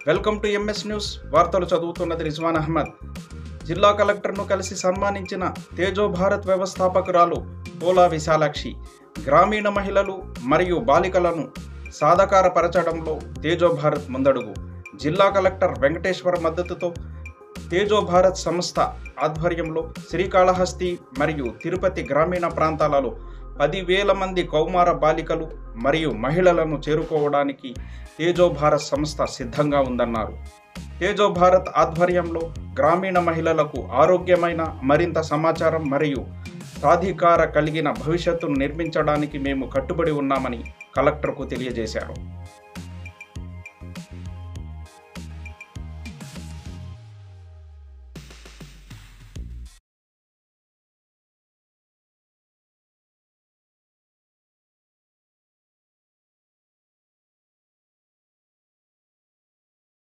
Welcome to MS news. వార్తలు చదువుతున్నది రిజ్వాన్ అహ్మద్. జిల్లా కలెక్టర్ను కలిసి సన్మానించిన తేజో భారత్ వ్యవస్థాపకురాలు పోలా విశాలాక్షి. గ్రామీణ మహిళలు మరియు బాలికలను సాధకారపరచడంలో తేజో భారత్ ముందడుగు. జిల్లా కలెక్టర్ వెంకటేశ్వర మద్దతుతో తేజో భారత్ సంస్థ ఆధ్వర్యంలో శ్రీకాళహస్తి మరియు తిరుపతి గ్రామీణ ప్రాంతాలలో 10,000 మంది కౌమార బాలికలు మరియు మహిళలను చేరుకోవడానికి తేజో భారత్ సంస్థ సిద్ధంగా ఉందన్నారు. తేజో భారత్ ఆధ్వర్యంలో గ్రామీణ మహిళలకు ఆరోగ్యమైన మరింత సమాచారం మరియు సాధికార కలిగిన భవిష్యత్తును నిర్మించడానికి మేము కట్టుబడి ఉన్నామని కలెక్టర్కు తెలియజేశారు.